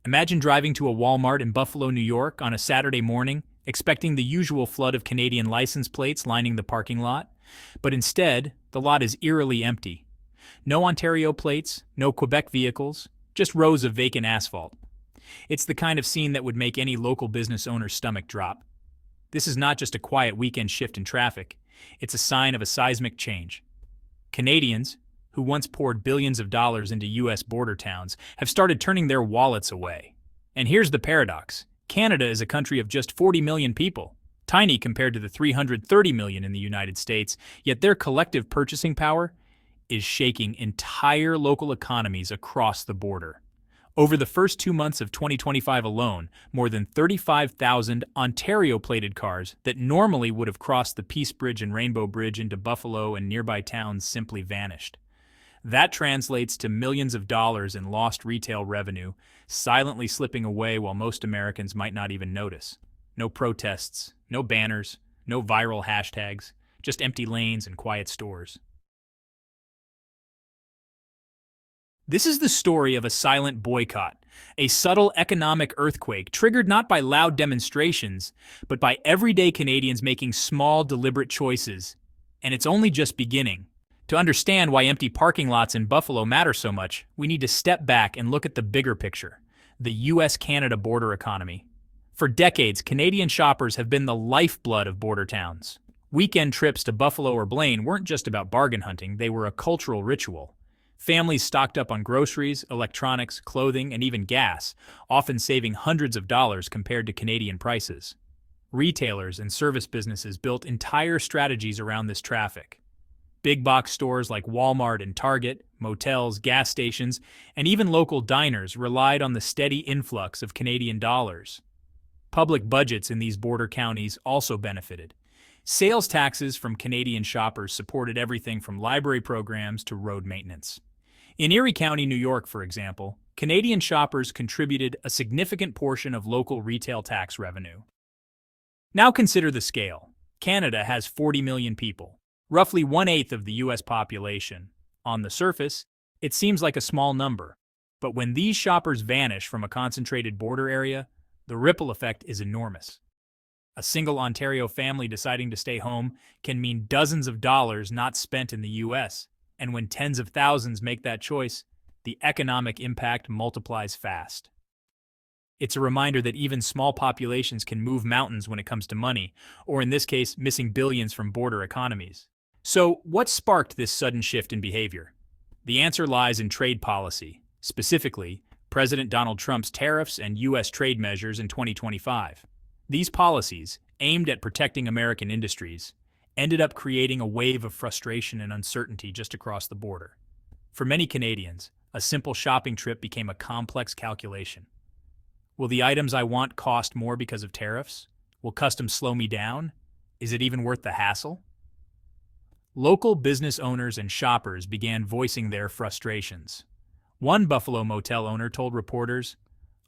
Imagine driving to a Walmart in Buffalo, New York on a Saturday morning, expecting the usual flood of Canadian license plates lining the parking lot. But instead, the lot is eerily empty. No Ontario plates, no Quebec vehicles, just rows of vacant asphalt. It's the kind of scene that would make any local business owner's stomach drop. This is not just a quiet weekend shift in traffic. It's a sign of a seismic change. Canadians, who once poured billions of dollars into U.S. border towns, have started turning their wallets away. And here's the paradox. Canada is a country of just 40 million people, tiny compared to the 330 million in the United States, yet their collective purchasing power is shaking entire local economies across the border. Over the first 2 months of 2025 alone, more than 35,000 Ontario-plated cars that normally would have crossed the Peace Bridge and Rainbow Bridge into Buffalo and nearby towns simply vanished. That translates to millions of dollars in lost retail revenue, silently slipping away while most Americans might not even notice. No protests, no banners, no viral hashtags, just empty lanes and quiet stores. This is the story of a silent boycott, a subtle economic earthquake triggered not by loud demonstrations, but by everyday Canadians making small, deliberate choices. And it's only just beginning. To understand why empty parking lots in Buffalo matter so much, we need to step back and look at the bigger picture, the U.S.-Canada border economy. For decades, Canadian shoppers have been the lifeblood of border towns. Weekend trips to Buffalo or Blaine weren't just about bargain hunting, they were a cultural ritual. Families stocked up on groceries, electronics, clothing, and even gas, often saving hundreds of dollars compared to Canadian prices. Retailers and service businesses built entire strategies around this traffic. Big box stores like Walmart and Target, motels, gas stations, and even local diners relied on the steady influx of Canadian dollars. Public budgets in these border counties also benefited. Sales taxes from Canadian shoppers supported everything from library programs to road maintenance. In Erie County, New York, for example, Canadian shoppers contributed a significant portion of local retail tax revenue. Now consider the scale. Canada has 40 million people, roughly 1/8 of the U.S. population. On the surface, it seems like a small number, but when these shoppers vanish from a concentrated border area, the ripple effect is enormous. A single Ontario family deciding to stay home can mean dozens of dollars not spent in the U.S., and when tens of thousands make that choice, the economic impact multiplies fast. It's a reminder that even small populations can move mountains when it comes to money, or in this case, missing billions from border economies. So, what sparked this sudden shift in behavior? The answer lies in trade policy, specifically, President Donald Trump's tariffs and U.S. trade measures in 2025. These policies, aimed at protecting American industries, ended up creating a wave of frustration and uncertainty just across the border. For many Canadians, a simple shopping trip became a complex calculation. Will the items I want cost more because of tariffs? Will customs slow me down? Is it even worth the hassle? Local business owners and shoppers began voicing their frustrations. One Buffalo motel owner told reporters,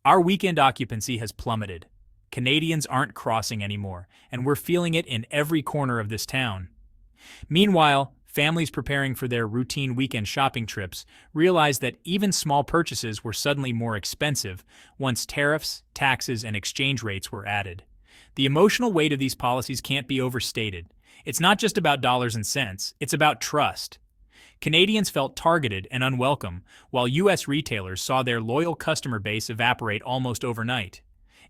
"Our weekend occupancy has plummeted. Canadians aren't crossing anymore, and we're feeling it in every corner of this town." Meanwhile, families preparing for their routine weekend shopping trips realized that even small purchases were suddenly more expensive once tariffs, taxes, and exchange rates were added. The emotional weight of these policies can't be overstated. It's not just about dollars and cents, it's about trust. Canadians felt targeted and unwelcome, while U.S. retailers saw their loyal customer base evaporate almost overnight.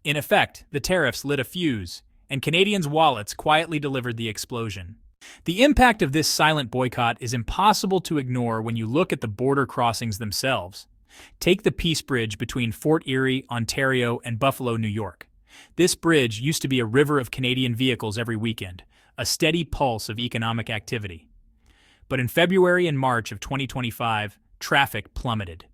In effect, the tariffs lit a fuse, and Canadians' wallets quietly delivered the explosion. The impact of this silent boycott is impossible to ignore when you look at the border crossings themselves. Take the Peace Bridge between Fort Erie, Ontario, and Buffalo, New York. This bridge used to be a river of Canadian vehicles every weekend, a steady pulse of economic activity. But in February and March of 2025, traffic plummeted.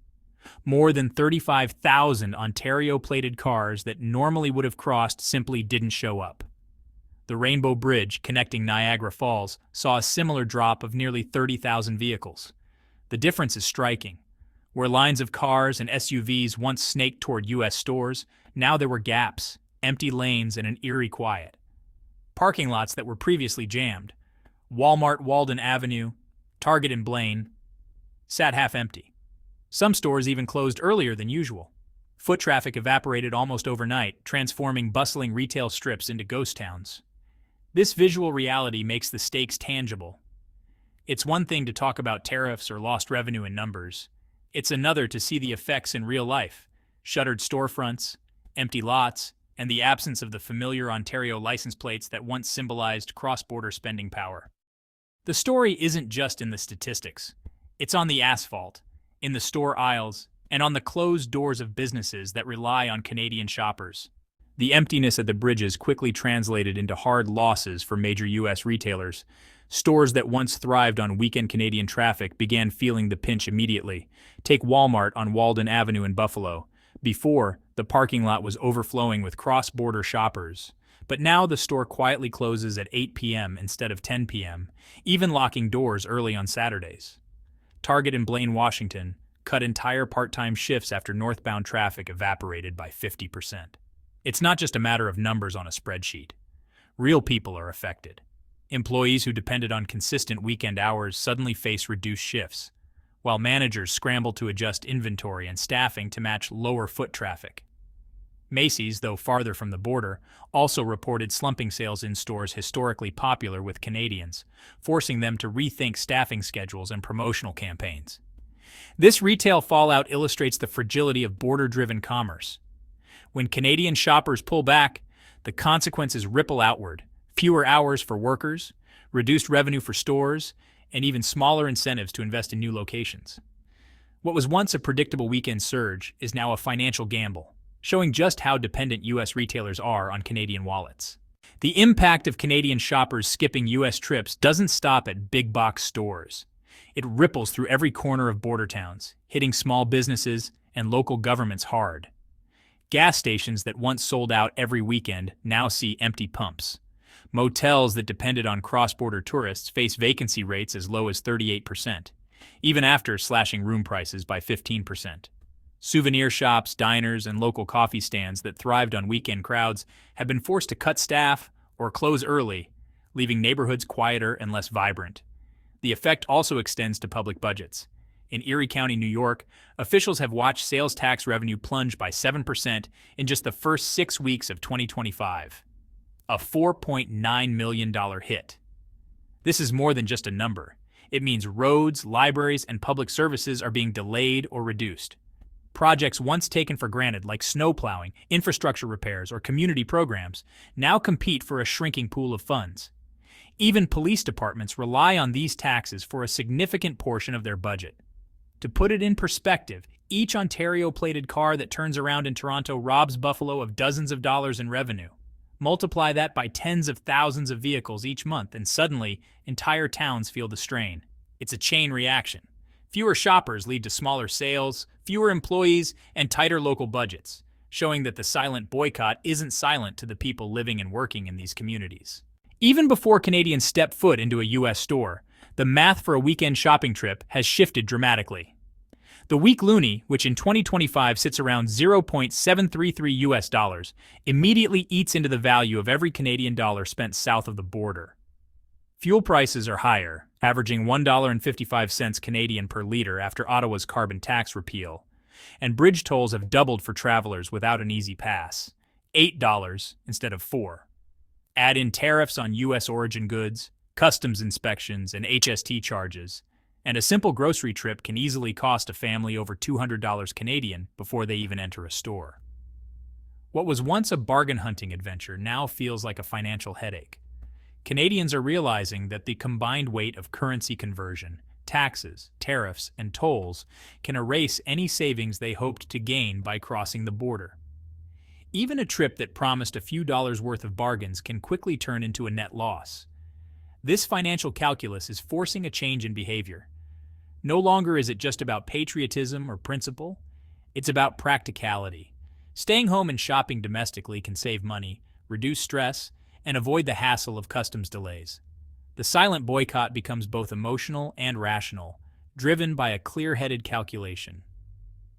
More than 35,000 Ontario-plated cars that normally would have crossed simply didn't show up. The Rainbow Bridge connecting Niagara Falls saw a similar drop of nearly 30,000 vehicles. The difference is striking. Where lines of cars and SUVs once snaked toward U.S. stores, now there were gaps, empty lanes, and an eerie quiet. Parking lots that were previously jammed, Walmart Walden Avenue, Target in Blaine, sat half empty. Some stores even closed earlier than usual. Foot traffic evaporated almost overnight, transforming bustling retail strips into ghost towns. This visual reality makes the stakes tangible. It's one thing to talk about tariffs or lost revenue in numbers. It's another to see the effects in real life: shuttered storefronts, empty lots, and the absence of the familiar Ontario license plates that once symbolized cross-border spending power. The story isn't just in the statistics. It's on the asphalt, in the store aisles, and on the closed doors of businesses that rely on Canadian shoppers. The emptiness at the bridges quickly translated into hard losses for major U.S. retailers. Stores that once thrived on weekend Canadian traffic began feeling the pinch immediately. Take Walmart on Walden Avenue in Buffalo. Before, the parking lot was overflowing with cross-border shoppers. But now the store quietly closes at 8 p.m. instead of 10 p.m., even locking doors early on Saturdays. Target in Blaine, Washington, cut entire part-time shifts after northbound traffic evaporated by 50%. It's not just a matter of numbers on a spreadsheet. Real people are affected. Employees who depended on consistent weekend hours suddenly face reduced shifts, while managers scramble to adjust inventory and staffing to match lower foot traffic. Macy's, though farther from the border, also reported slumping sales in stores historically popular with Canadians, forcing them to rethink staffing schedules and promotional campaigns. This retail fallout illustrates the fragility of border-driven commerce. When Canadian shoppers pull back, the consequences ripple outward: fewer hours for workers, reduced revenue for stores, and even smaller incentives to invest in new locations. What was once a predictable weekend surge is now a financial gamble, showing just how dependent U.S. retailers are on Canadian wallets. The impact of Canadian shoppers skipping U.S. trips doesn't stop at big-box stores. It ripples through every corner of border towns, hitting small businesses and local governments hard. Gas stations that once sold out every weekend now see empty pumps. Motels that depended on cross-border tourists face vacancy rates as low as 38%, even after slashing room prices by 15%. Souvenir shops, diners, and local coffee stands that thrived on weekend crowds have been forced to cut staff or close early, leaving neighborhoods quieter and less vibrant. The effect also extends to public budgets. In Erie County, New York, officials have watched sales tax revenue plunge by 7% in just the first 6 weeks of 2025. A $4.9 million hit. This is more than just a number. It means roads, libraries, and public services are being delayed or reduced. Projects once taken for granted, like snow plowing, infrastructure repairs, or community programs, now compete for a shrinking pool of funds. Even police departments rely on these taxes for a significant portion of their budget. To put it in perspective, each Ontario-plated car that turns around in Toronto robs Buffalo of dozens of dollars in revenue. Multiply that by tens of thousands of vehicles each month, and suddenly, entire towns feel the strain. It's a chain reaction. Fewer shoppers lead to smaller sales, fewer employees, and tighter local budgets, showing that the silent boycott isn't silent to the people living and working in these communities. Even before Canadians step foot into a U.S. store, the math for a weekend shopping trip has shifted dramatically. The week loonie, which in 2025 sits around $0.733 US dollars, immediately eats into the value of every Canadian dollar spent south of the border. Fuel prices are higher, averaging $1.55 Canadian per liter after Ottawa's carbon tax repeal, and bridge tolls have doubled for travelers without an easy pass, $8 instead of $4. Add in tariffs on U.S. origin goods, customs inspections, and HST charges, and a simple grocery trip can easily cost a family over $200 Canadian before they even enter a store. What was once a bargain hunting adventure now feels like a financial headache. Canadians are realizing that the combined weight of currency conversion, taxes, tariffs, and tolls can erase any savings they hoped to gain by crossing the border. Even a trip that promised a few dollars worth of bargains can quickly turn into a net loss. This financial calculus is forcing a change in behavior. No longer is it just about patriotism or principle, it's about practicality. Staying home and shopping domestically can save money, reduce stress, and avoid the hassle of customs delays. The silent boycott becomes both emotional and rational, driven by a clear-headed calculation.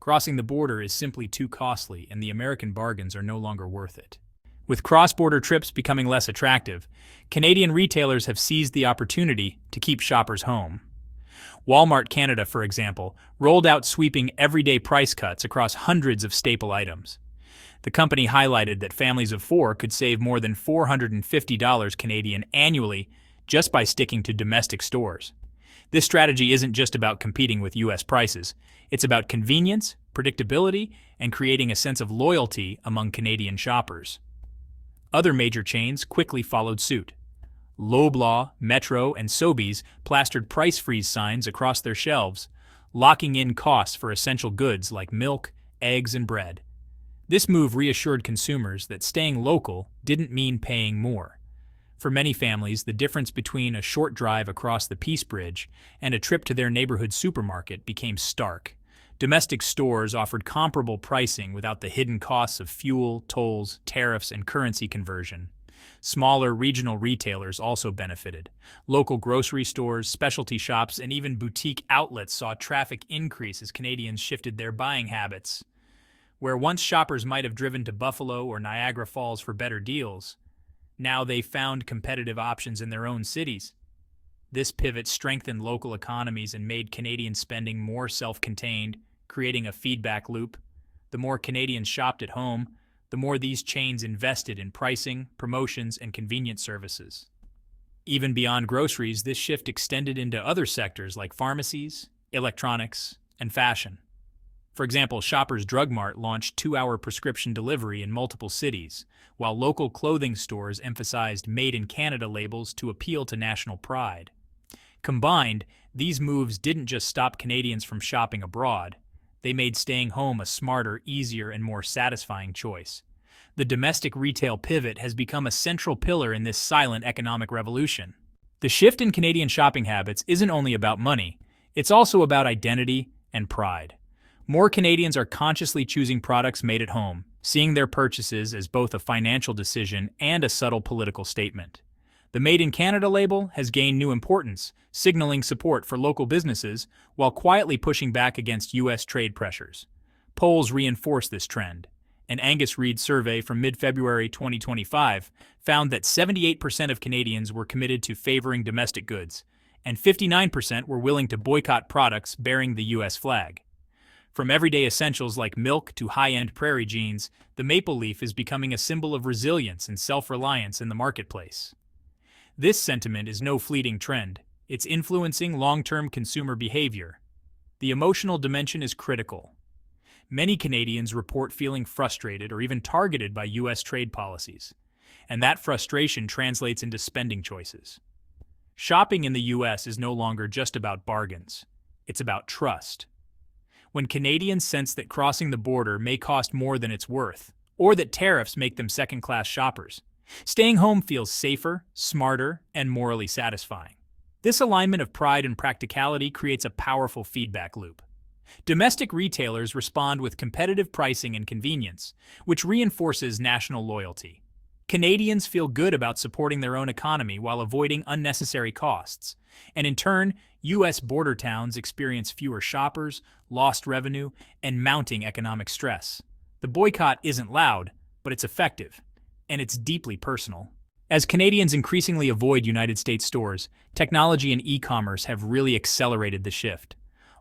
Crossing the border is simply too costly, and the American bargains are no longer worth it. With cross-border trips becoming less attractive, Canadian retailers have seized the opportunity to keep shoppers home. Walmart Canada, for example, rolled out sweeping everyday price cuts across hundreds of staple items. The company highlighted that families of four could save more than $450 Canadian annually just by sticking to domestic stores. This strategy isn't just about competing with U.S. prices. It's about convenience, predictability, and creating a sense of loyalty among Canadian shoppers. Other major chains quickly followed suit. Loblaw, Metro, and Sobeys plastered price freeze signs across their shelves, locking in costs for essential goods like milk, eggs, and bread. This move reassured consumers that staying local didn't mean paying more. For many families, the difference between a short drive across the Peace Bridge and a trip to their neighborhood supermarket became stark. Domestic stores offered comparable pricing without the hidden costs of fuel, tolls, tariffs, and currency conversion. Smaller regional retailers also benefited. Local grocery stores, specialty shops, and even boutique outlets saw traffic increase as Canadians shifted their buying habits. Where once shoppers might have driven to Buffalo or Niagara Falls for better deals, now they found competitive options in their own cities. This pivot strengthened local economies and made Canadian spending more self-contained, creating a feedback loop. The more Canadians shopped at home, the more these chains invested in pricing, promotions, and convenience services. Even beyond groceries, this shift extended into other sectors like pharmacies, electronics, and fashion. For example, Shoppers Drug Mart launched 2-hour prescription delivery in multiple cities, while local clothing stores emphasized Made in Canada labels to appeal to national pride. Combined, these moves didn't just stop Canadians from shopping abroad, they made staying home a smarter, easier, and more satisfying choice. The domestic retail pivot has become a central pillar in this silent economic revolution. The shift in Canadian shopping habits isn't only about money, it's also about identity and pride. More Canadians are consciously choosing products made at home, seeing their purchases as both a financial decision and a subtle political statement. The Made in Canada label has gained new importance, signaling support for local businesses while quietly pushing back against U.S. trade pressures. Polls reinforce this trend. An Angus Reid survey from mid-February 2025 found that 78% of Canadians were committed to favoring domestic goods, and 59% were willing to boycott products bearing the U.S. flag. From everyday essentials like milk to high-end prairie jeans, the maple leaf is becoming a symbol of resilience and self-reliance in the marketplace. This sentiment is no fleeting trend. It's influencing long-term consumer behavior. The emotional dimension is critical. Many Canadians report feeling frustrated or even targeted by U.S. trade policies, and that frustration translates into spending choices. Shopping in the U.S. is no longer just about bargains. It's about trust. When Canadians sense that crossing the border may cost more than it's worth, or that tariffs make them second-class shoppers, staying home feels safer, smarter, and morally satisfying. This alignment of pride and practicality creates a powerful feedback loop. Domestic retailers respond with competitive pricing and convenience, which reinforces national loyalty. Canadians feel good about supporting their own economy while avoiding unnecessary costs, and in turn, U.S. border towns experience fewer shoppers, lost revenue, and mounting economic stress. The boycott isn't loud, but it's effective, and it's deeply personal. As Canadians increasingly avoid United States stores, technology and e-commerce have really accelerated the shift.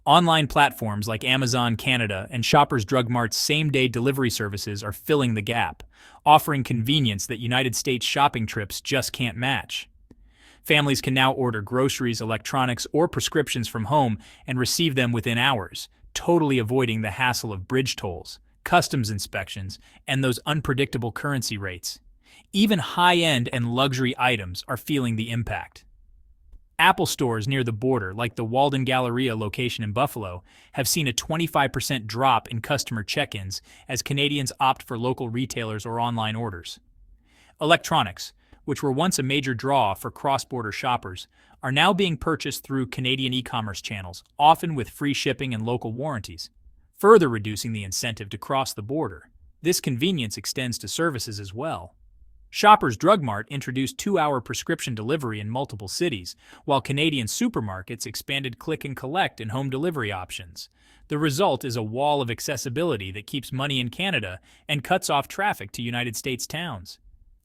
Online platforms like Amazon Canada and Shoppers Drug Mart's same-day delivery services are filling the gap, offering convenience that United States shopping trips just can't match. Families can now order groceries, electronics, or prescriptions from home and receive them within hours, totally avoiding the hassle of bridge tolls, customs inspections, and those unpredictable currency rates. Even high-end and luxury items are feeling the impact. Apple stores near the border, like the Walden Galleria location in Buffalo, have seen a 25% drop in customer check-ins as Canadians opt for local retailers or online orders. Electronics, which were once a major draw for cross-border shoppers, are now being purchased through Canadian e-commerce channels, often with free shipping and local warranties, further reducing the incentive to cross the border. This convenience extends to services as well. Shoppers Drug Mart introduced 2-hour prescription delivery in multiple cities, while Canadian supermarkets expanded click and collect and home delivery options. The result is a wall of accessibility that keeps money in Canada and cuts off traffic to United States towns.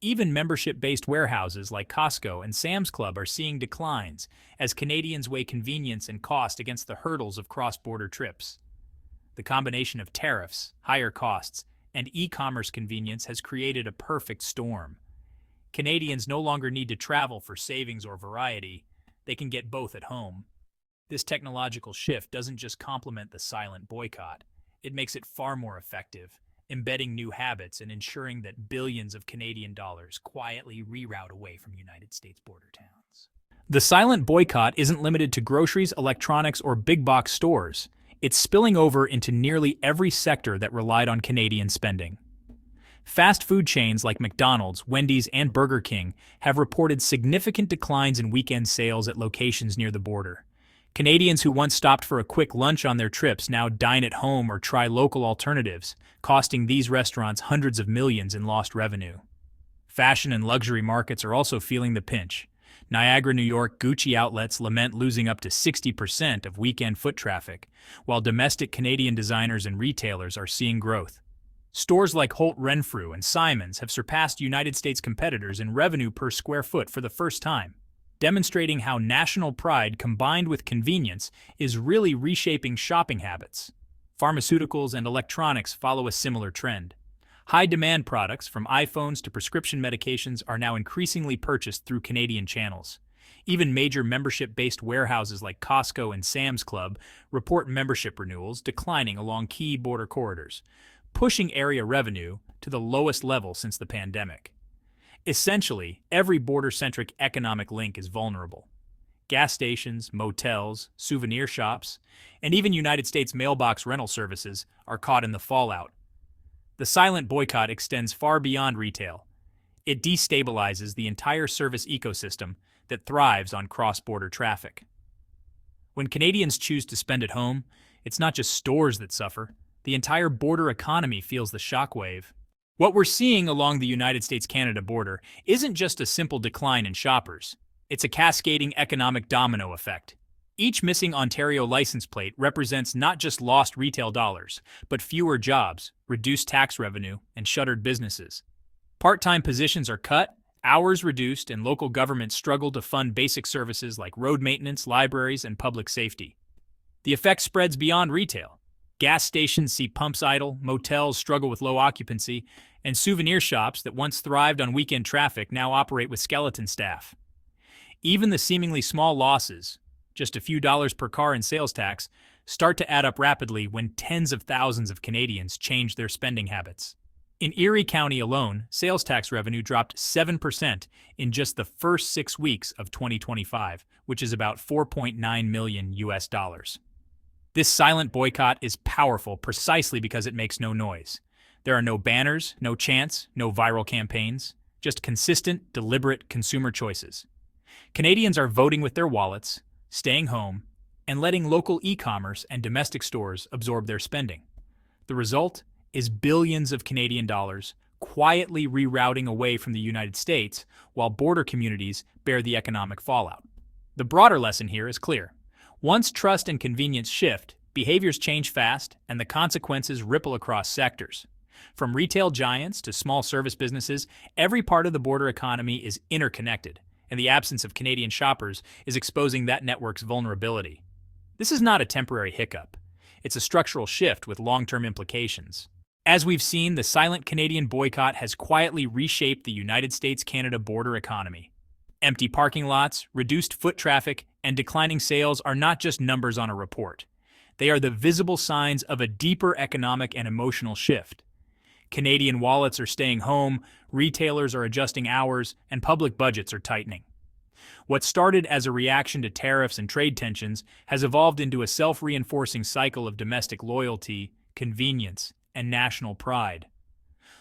Even membership-based warehouses like Costco and Sam's Club are seeing declines as Canadians weigh convenience and cost against the hurdles of cross-border trips. The combination of tariffs, higher costs, and e-commerce convenience has created a perfect storm. Canadians no longer need to travel for savings or variety. They can get both at home. This technological shift doesn't just complement the silent boycott. It makes it far more effective, embedding new habits and ensuring that billions of Canadian dollars quietly reroute away from United States border towns. The silent boycott isn't limited to groceries, electronics, or big-box stores. It's spilling over into nearly every sector that relied on Canadian spending. Fast food chains like McDonald's, Wendy's, and Burger King have reported significant declines in weekend sales at locations near the border. Canadians who once stopped for a quick lunch on their trips now dine at home or try local alternatives, costing these restaurants hundreds of millions in lost revenue. Fashion and luxury markets are also feeling the pinch. Niagara, New York Gucci outlets lament losing up to 60% of weekend foot traffic, while domestic Canadian designers and retailers are seeing growth. Stores like Holt Renfrew and Simons have surpassed United States competitors in revenue per square foot for the first time, demonstrating how national pride combined with convenience is really reshaping shopping habits. Pharmaceuticals and electronics follow a similar trend. High-demand products, from iPhones to prescription medications, are now increasingly purchased through Canadian channels. Even major membership-based warehouses like Costco and Sam's Club report membership renewals declining along key border corridors, pushing area revenue to the lowest level since the pandemic. Essentially, every border-centric economic link is vulnerable. Gas stations, motels, souvenir shops, and even United States mailbox rental services are caught in the fallout. The silent boycott extends far beyond retail. It destabilizes the entire service ecosystem that thrives on cross-border traffic. When Canadians choose to spend at home, it's not just stores that suffer. The entire border economy feels the shockwave. What we're seeing along the United States-Canada border isn't just a simple decline in shoppers. It's a cascading economic domino effect. Each missing Ontario license plate represents not just lost retail dollars, but fewer jobs, reduced tax revenue, and shuttered businesses. Part-time positions are cut, hours reduced, and local governments struggle to fund basic services like road maintenance, libraries, and public safety. The effect spreads beyond retail. Gas stations see pumps idle, motels struggle with low occupancy, and souvenir shops that once thrived on weekend traffic now operate with skeleton staff. Even the seemingly small losses, just a few dollars per car in sales tax, start to add up rapidly when tens of thousands of Canadians change their spending habits. In Erie County alone, sales tax revenue dropped 7% in just the first 6 weeks of 2025, which is about $4.9 million US dollars. This silent boycott is powerful precisely because it makes no noise. There are no banners, no chants, no viral campaigns, just consistent, deliberate consumer choices. Canadians are voting with their wallets, staying home, and letting local e-commerce and domestic stores absorb their spending. The result is billions of Canadian dollars quietly rerouting away from the United States while border communities bear the economic fallout. The broader lesson here is clear. Once trust and convenience shift, behaviors change fast, and the consequences ripple across sectors. From retail giants to small service businesses, every part of the border economy is interconnected, and the absence of Canadian shoppers is exposing that network's vulnerability. This is not a temporary hiccup. It's a structural shift with long-term implications. As we've seen, the silent Canadian boycott has quietly reshaped the United States-Canada border economy. Empty parking lots, reduced foot traffic, and declining sales are not just numbers on a report. They are the visible signs of a deeper economic and emotional shift. Canadian wallets are staying home, retailers are adjusting hours, and public budgets are tightening. What started as a reaction to tariffs and trade tensions has evolved into a self-reinforcing cycle of domestic loyalty, convenience, and national pride.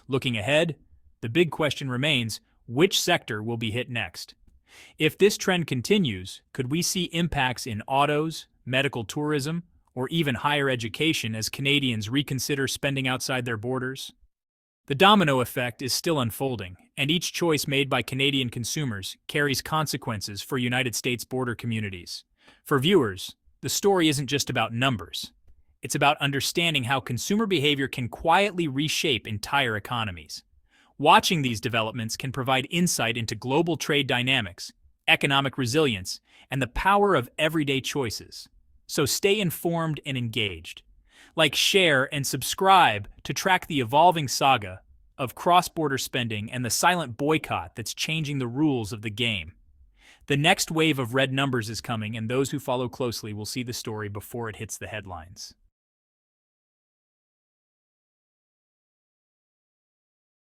Looking ahead, the big question remains, which sector will be hit next? If this trend continues, could we see impacts in autos, medical tourism, or even higher education as Canadians reconsider spending outside their borders? The domino effect is still unfolding, and each choice made by Canadian consumers carries consequences for United States border communities. For viewers, the story isn't just about numbers. It's about understanding how consumer behavior can quietly reshape entire economies. Watching these developments can provide insight into global trade dynamics, economic resilience, and the power of everyday choices. So stay informed and engaged. Like, share, and subscribe to track the evolving saga of cross-border spending and the silent boycott that's changing the rules of the game. The next wave of red numbers is coming, and those who follow closely will see the story before it hits the headlines.